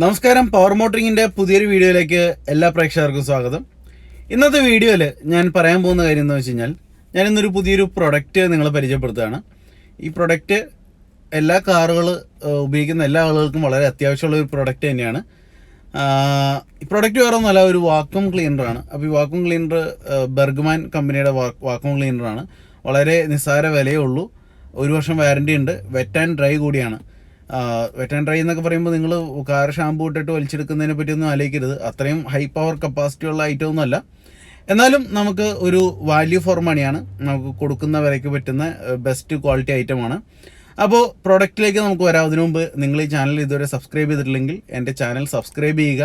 നമസ്കാരം. പവർ മോട്ടറിങ്ങിൻ്റെ പുതിയൊരു വീഡിയോയിലേക്ക് എല്ലാ പ്രേക്ഷകർക്കും സ്വാഗതം. ഇന്നത്തെ വീഡിയോയിൽ ഞാൻ പറയാൻ പോകുന്ന കാര്യം എന്താണെന്ന് വെച്ച് കഴിഞ്ഞാൽ, ഞാൻ ഇന്നൊരു പുതിയൊരു പ്രൊഡക്റ്റ് നിങ്ങളെ പരിചയപ്പെടുത്തുകയാണ്. ഈ പ്രൊഡക്റ്റ് എല്ലാ കാറുകൾ ഉപയോഗിക്കുന്ന എല്ലാ ആളുകൾക്കും വളരെ അത്യാവശ്യമുള്ള ഒരു പ്രൊഡക്റ്റ് തന്നെയാണ്. ഈ പ്രൊഡക്റ്റ് വേറെ ഒന്നുമല്ല, ഒരു വാക്വം ക്ലീനറാണ്. അപ്പോൾ ഈ വാക്വം ക്ലീനർ ബെർഗ്മാൻ കമ്പനിയുടെ വാക്വം ക്ലീനറാണ്. വളരെ നിസ്സാര വിലയേ ഉള്ളൂ. 1 വർഷം വാറൻറ്റി ഉണ്ട്. വെറ്റ് ആൻഡ് ഡ്രൈ കൂടിയാണ്. വെറ്റ് ആൻഡ് ഡ്രൈ എന്നൊക്കെ പറയുമ്പോൾ നിങ്ങൾ കാർ ഷാമ്പൂ ഇട്ടിട്ട് വലിച്ചെടുക്കുന്നതിനെ പറ്റിയൊന്നും ആലോചിക്കരുത്. അത്രയും ഹൈ പവർ കപ്പാസിറ്റി ഉള്ള ഐറ്റം ഒന്നുമല്ല. എന്നാലും നമുക്ക് ഒരു വാല്യൂ ഫോർ മണിയാണ്. നമുക്ക് കൊടുക്കുന്ന വിലയ്ക്ക് പറ്റുന്ന ബെസ്റ്റ് ക്വാളിറ്റി ഐറ്റമാണ്. അപ്പോൾ പ്രൊഡക്റ്റിലേക്ക് നമുക്ക് വരാം. അതിനു മുമ്പ് നിങ്ങൾ ഈ ചാനൽ ഇതുവരെ സബ്സ്ക്രൈബ് ചെയ്തിട്ടില്ലെങ്കിൽ എൻ്റെ ചാനൽ സബ്സ്ക്രൈബ് ചെയ്യുക.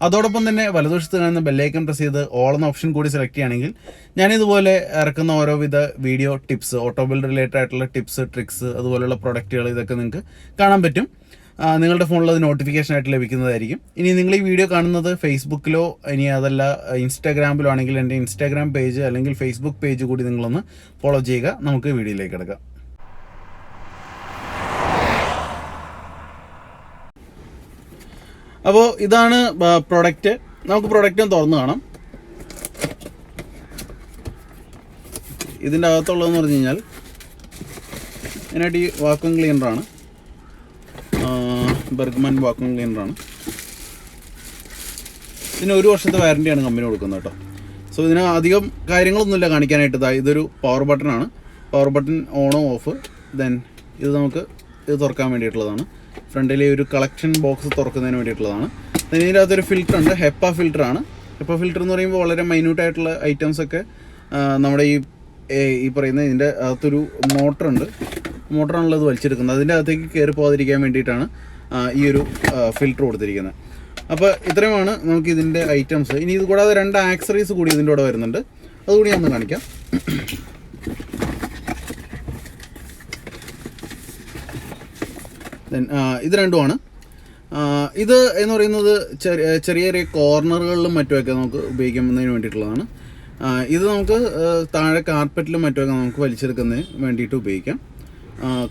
അതോടൊപ്പം തന്നെ വലതുവശത്ത് കാണുന്ന ബെല്ലൈക്കൺ പ്രസ് ചെയ്ത് ഓൾ എന്ന ഓപ്ഷൻ കൂടി സെലക്ട് ചെയ്യുകയാണെങ്കിൽ ഞാനിതുപോലെ ഇറക്കുന്ന ഓരോവിധ വീഡിയോ ടിപ്സ്, ഓട്ടോമൊബൈൽ റിലേറ്റഡ് ആയിട്ടുള്ള ടിപ്സ്, ട്രിക്സ്, അതുപോലെയുള്ള പ്രൊഡക്റ്റുകൾ ഇതൊക്കെ നിങ്ങൾക്ക് കാണാൻ പറ്റും. നിങ്ങളുടെ ഫോണിൽ അത് നോട്ടിഫിക്കേഷൻ ആയിട്ട് ലഭിക്കുന്നതായിരിക്കും. ഇനി നിങ്ങൾ ഈ വീഡിയോ കാണുന്നത് ഫേസ്ബുക്കിലോ ഇനി അതല്ല ഇൻസ്റ്റാഗ്രാമിലോ ആണെങ്കിൽ എൻ്റെ ഇൻസ്റ്റാഗ്രാം പേജ് അല്ലെങ്കിൽ ഫേസ്ബുക്ക് പേജ് കൂടി നിങ്ങളൊന്ന് ഫോളോ ചെയ്യുക. നമുക്ക് വീഡിയോയിലേക്ക് കിടക്കാം. അപ്പോൾ ഇതാണ് പ്രൊഡക്റ്റ്. നമുക്ക് പ്രൊഡക്റ്റ് തുറന്ന് കാണാം. ഇതിൻ്റെ അകത്തുള്ളതെന്ന് പറഞ്ഞു കഴിഞ്ഞാൽ ഇതിനായിട്ട് ഈ വാക്വം ക്ലീനറാണ്. ബെർഗ്മാൻ വാക്വം ക്ലീനറാണ്. ഇതിന് 1 വർഷത്തെ വാറൻറ്റിയാണ് കമ്പനി കൊടുക്കുന്നത് കേട്ടോ. സോ ഇതിന് അധികം കാര്യങ്ങളൊന്നുമില്ല കാണിക്കാനായിട്ട്. ഇതൊരു പവർ ബട്ടണാണ്. പവർ ബട്ടൺ ഓണോ ഓഫ്. ദെൻ ഇത് നമുക്ക് ഇത് തുറക്കാൻ വേണ്ടിയിട്ടുള്ളതാണ്. ഫ്രണ്ടിലെ ഒരു കളക്ഷൻ ബോക്സ് തുറക്കുന്നതിന് വേണ്ടിയിട്ടുള്ളതാണ്. ഇതിൻ്റെ അകത്തൊരു ഫിൽറ്റർ ഉണ്ട്. ഹെപ്പ ഫിൽറ്ററാണ്. ഹെപ്പ ഫിൽറ്റർ എന്ന് പറയുമ്പോൾ വളരെ മൈന്യൂട്ടായിട്ടുള്ള ഐറ്റംസൊക്കെ നമ്മുടെ ഈ പറയുന്ന ഇതിൻ്റെ അകത്തൊരു മോട്ടറുണ്ട്. മോട്ടറാണുള്ളത് വലിച്ചെടുക്കുന്നത്. അതിൻ്റെ അകത്തേക്ക് കയറി പോകാതിരിക്കാൻ വേണ്ടിയിട്ടാണ് ഈ ഒരു ഫിൽറ്റർ കൊടുത്തിരിക്കുന്നത്. അപ്പോൾ ഇത്രയുമാണ് നമുക്ക് ഇതിൻ്റെ ഐറ്റംസ്. ഇനി ഇത് കൂടാതെ 2 ആക്സറീസ് കൂടി ഇതിൻ്റെ കൂടെ വരുന്നുണ്ട്. അതുകൂടി ഞാൻ ഒന്ന് കാണിക്കാം. ഇത് രണ്ടുമാണ്. ഇത് എന്ന് പറയുന്നത് ചെറിയ ചെറിയ കോർണറുകളിലും മറ്റുമൊക്കെ നമുക്ക് ഉപയോഗിക്കുന്നതിന് വേണ്ടിയിട്ടുള്ളതാണ്. ഇത് നമുക്ക് താഴെ കാർപ്പറ്റിലും മറ്റുമൊക്കെ നമുക്ക് വലിച്ചെടുക്കുന്നതിന് വേണ്ടിയിട്ട് ഉപയോഗിക്കാം.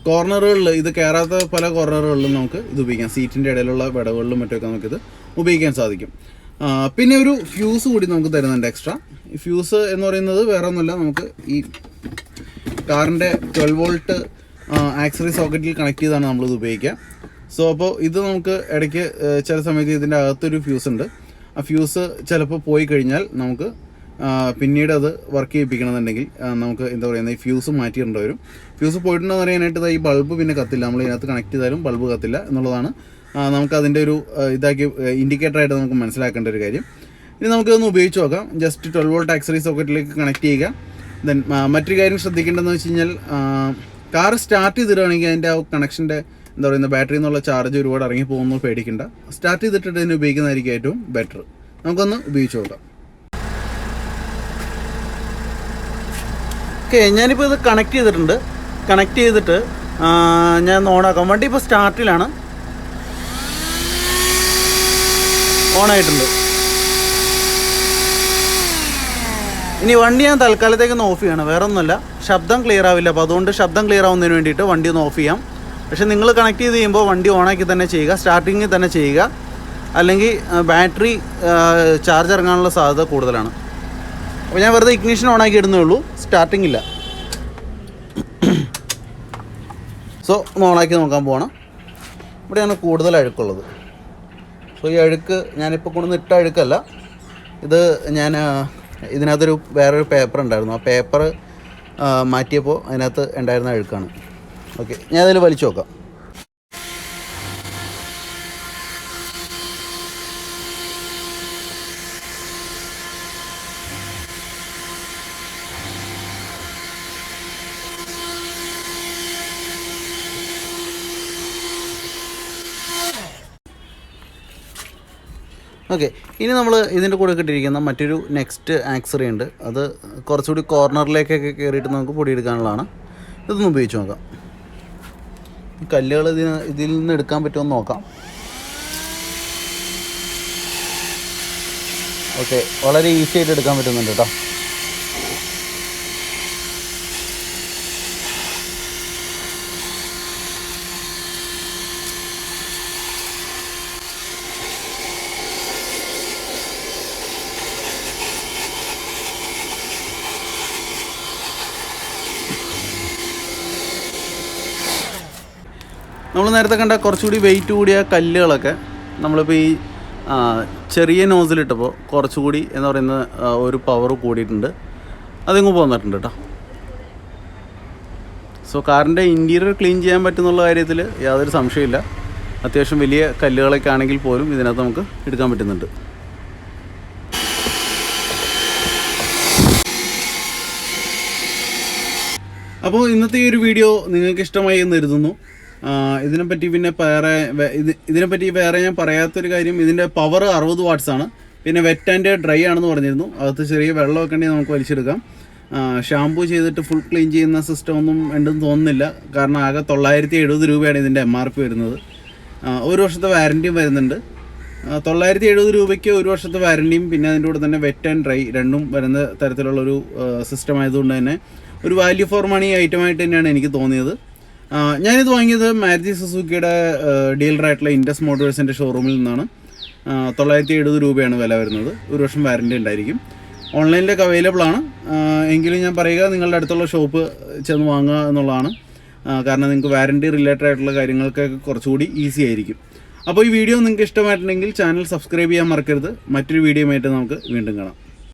കോർണറുകളിൽ ഇത് കയറാത്ത പല കോർണറുകളിലും നമുക്ക് ഇത് ഉപയോഗിക്കാം. സീറ്റിൻ്റെ ഇടയിലുള്ള വിടവുകളിലും മറ്റുമൊക്കെ നമുക്കിത് ഉപയോഗിക്കാൻ സാധിക്കും. പിന്നെ ഒരു ഫ്യൂസ് കൂടി നമുക്ക് തരുന്നുണ്ട് എക്സ്ട്രാ. ഈ ഫ്യൂസ് എന്ന് പറയുന്നത് വേറെ ഒന്നുമല്ല, നമുക്ക് ഈ കാറിൻ്റെ 12 വോൾട്ട് ആക്സറി സോക്കറ്റിൽ കണക്ട് ചെയ്താണ് നമ്മളിത് ഉപയോഗിക്കുക. സോ അപ്പോൾ ഇത് നമുക്ക് ഇടയ്ക്ക് ചില സമയത്ത് ഇതിൻ്റെ അകത്തൊരു ഫ്യൂസ് ഉണ്ട്. ആ ഫ്യൂസ് ചിലപ്പോൾ പോയി കഴിഞ്ഞാൽ നമുക്ക് പിന്നീട് അത് വർക്ക് ചെയ്യിപ്പിക്കണമെന്നുണ്ടെങ്കിൽ നമുക്ക് എന്താ പറയുന്നത്, ഈ ഫ്യൂസ് മാറ്റിയിടേണ്ടി വരും. ഫ്യൂസ് പോയിട്ടുണ്ടെന്ന് പറയാനായിട്ട് ഈ ബൾബ് പിന്നെ കത്തില്ല. നമ്മൾ ഇതിനകത്ത് കണക്ട് ചെയ്താലും ബൾബ് കത്തില്ല എന്നുള്ളതാണ് നമുക്ക് അതിൻ്റെ ഒരു ഇൻഡിക്കേറ്ററായിട്ട് നമുക്ക് മനസ്സിലാക്കേണ്ട ഒരു കാര്യം. ഇനി നമുക്കിതൊന്ന് ഉപയോഗിച്ച് നോക്കാം. ജസ്റ്റ് 12 വോൾട്ട് ആക്സറി സോക്കറ്റിലേക്ക് കണക്ട് ചെയ്യുക. ദെൻ മറ്റൊരു കാര്യം ശ്രദ്ധിക്കേണ്ടതെന്ന് വെച്ച് കഴിഞ്ഞാൽ, കാർ സ്റ്റാർട്ട് ചെയ്തിടുകയാണെങ്കിൽ അതിൻ്റെ ആ കണക്ഷൻ്റെ എന്താ പറയുന്നത് ബാറ്ററി എന്നുള്ള ചാർജ് ഒരുപാട് ഇറങ്ങി പോകുന്നു പേടിക്കണ്ട. സ്റ്റാർട്ട് ചെയ്തിട്ട് ഇതിനെ ഉപയോഗിക്കുന്നതായിരിക്കും ഏറ്റവും ബെറ്റർ. നമുക്കൊന്ന് ഉപയോഗിച്ച് നോക്കാം. ഓക്കെ, ഞാനിപ്പോൾ ഇത് കണക്ട് ചെയ്തിട്ടുണ്ട്. കണക്ട് ചെയ്തിട്ട് ഞാൻ ഓണാക്കാം. വണ്ടി ഇപ്പോൾ സ്റ്റാർട്ടിലാണ്, ഓണായിട്ടുണ്ട്. ഇനി വണ്ടി ഞാൻ തൽക്കാലത്തേക്കൊന്ന് ഓഫ് ചെയ്യണം. വേറെ ഒന്നുമല്ല, ശബ്ദം ക്ലിയർ ആവില്ല. അപ്പോൾ അതുകൊണ്ട് ശബ്ദം ക്ലിയർ ആവുന്നതിന് വേണ്ടിയിട്ട് വണ്ടി ഒന്ന് ഓഫ് ചെയ്യാം. പക്ഷേ നിങ്ങൾ കണക്ട് ചെയ്ത് ചെയ്യുമ്പോൾ വണ്ടി ഓണാക്കി തന്നെ ചെയ്യുക, സ്റ്റാർട്ടിങ്ങിൽ തന്നെ ചെയ്യുക. അല്ലെങ്കിൽ ബാറ്ററി ചാർജ് ഇറങ്ങാനുള്ള സാധ്യത കൂടുതലാണ്. അപ്പോൾ ഞാൻ വെറുതെ ഇഗ്നിഷൻ ഓണാക്കി ഇടുന്നേ ഉള്ളൂ, സ്റ്റാർട്ടിങ് ഇല്ല. സോ ഒന്ന് ഓണാക്കി നോക്കാൻ പോകണം. ഇവിടെയാണ് കൂടുതൽ അഴുക്കുള്ളത്. സോ ഈ അഴുക്ക് ഞാനിപ്പോൾ കൊണ്ടുവന്ന് ഇട്ട അഴുക്കല്ല, ഇത് ഞാൻ ഇതിനകത്തൊരു വേറൊരു പേപ്പർ ഉണ്ടായിരുന്നു. ആ പേപ്പർ മാറ്റിയപ്പോൾ അതിനകത്ത് ഉണ്ടായിരുന്ന അഴുക്കാണ്. ഓക്കെ, ഞാൻ അതിൽ വലിച്ചു നോക്കാം. ഓക്കെ, ഇനി നമ്മൾ ഇതിൻ്റെ കൂടെ ഇട്ടിരിക്കുന്ന മറ്റൊരു നെക്സ്റ്റ് ആക്സറി ഉണ്ട്. അത് കുറച്ചുകൂടി കോർണറിലേക്കൊക്കെ കയറിയിട്ട് നമുക്ക് പൊടിയെടുക്കാനുള്ളതാണ്. ഇതൊന്ന് ഉപയോഗിച്ച് നോക്കാം. ഈ കല്ലുകൾ ഇതിൽ നിന്ന് എടുക്കാൻ പറ്റുമെന്ന് നോക്കാം. ഓക്കെ, വളരെ ഈസി ആയിട്ട് എടുക്കാൻ പറ്റുന്നുണ്ട് കേട്ടോ. നമ്മൾ നേരത്തെ കണ്ട കുറച്ചുകൂടി വെയിറ്റ് കൂടിയ കല്ലുകളൊക്കെ നമ്മളിപ്പോൾ ഈ ചെറിയ നോസിലിട്ടപ്പോൾ കുറച്ചുകൂടി എന്ന് പറയുന്ന ഒരു പവർ കൂടിയിട്ടുണ്ട്, അതിങ്ങ് പോന്നിട്ടുണ്ട് കേട്ടോ. സോ കാറിൻ്റെ ഇൻറ്റീരിയർ ക്ലീൻ ചെയ്യാൻ പറ്റുന്നുള്ള കാര്യത്തിൽ യാതൊരു സംശയമില്ല. അത്യാവശ്യം വലിയ കല്ലുകളൊക്കെ ആണെങ്കിൽ പോലും ഇതിനകത്ത് നമുക്ക് എടുക്കാൻ പറ്റുന്നുണ്ട്. അപ്പോൾ ഇന്നത്തെ ഈ ഒരു വീഡിയോ നിങ്ങൾക്ക് ഇഷ്ടമായി എന്ന് കരുതുന്നു. ഇതിനെപ്പറ്റി വേറെ ഞാൻ പറയാത്തൊരു കാര്യം, ഇതിൻ്റെ പവർ 60 വാട്ട്സ് ആണ്. പിന്നെ വെറ്റ് ആൻഡ് ഡ്രൈ ആണെന്ന് പറഞ്ഞിരുന്നു. അകത്ത് ചെറിയ വെള്ളമൊക്കെ ഉണ്ടെങ്കിൽ നമുക്ക് വലിച്ചെടുക്കാം. ഷാമ്പൂ ചെയ്തിട്ട് ഫുൾ ക്ലീൻ ചെയ്യുന്ന സിസ്റ്റം ഒന്നും ഉണ്ടെന്ന് തോന്നുന്നില്ല. കാരണം ആകെ 970 രൂപയാണ് ഇതിൻ്റെ MRP വരുന്നത്. 1 വർഷത്തെ വാറൻറ്റിയും വരുന്നുണ്ട്. 970 രൂപയ്ക്ക് 1 വർഷത്തെ വാറൻറ്റിയും പിന്നെ അതിൻ്റെ കൂടെ തന്നെ വെറ്റ് ആൻഡ് ഡ്രൈ രണ്ടും വരുന്ന തരത്തിലുള്ളൊരു സിസ്റ്റം ആയതുകൊണ്ട് തന്നെ ഒരു വാല്യൂ ഫോർ മണി ഐറ്റമായിട്ട് തന്നെയാണ് എനിക്ക് തോന്നിയത്. ഞാനിത് വാങ്ങിയത് മാരുതി സുസുക്കിയുടെ ഡീലറായിട്ടുള്ള ഇൻഡസ് മോട്ടോഴ്സിൻ്റെ ഷോറൂമിൽ നിന്നാണ്. 970 രൂപയാണ് വില വരുന്നത്. 1 വർഷം വാറൻറ്റി ഉണ്ടായിരിക്കും. ഓൺലൈനിലൊക്കെ അവൈലബിൾ ആണ്. എങ്കിലും ഞാൻ പറയുക, നിങ്ങളുടെ അടുത്തുള്ള ഷോപ്പ് ചെന്ന് വാങ്ങുക എന്നുള്ളതാണ്. കാരണം നിങ്ങൾക്ക് വാറൻറ്റി റിലേറ്റഡ് ആയിട്ടുള്ള കാര്യങ്ങൾക്കൊക്കെ കുറച്ചുകൂടി ഈസി ആയിരിക്കും. അപ്പോൾ ഈ വീഡിയോ നിങ്ങൾക്ക് ഇഷ്ടമായിട്ടുണ്ടെങ്കിൽ ചാനൽ സബ്സ്ക്രൈബ് ചെയ്യാൻ മറക്കരുത്. മറ്റൊരു വീഡിയോയുമായിട്ട് നമുക്ക് വീണ്ടും കാണാം.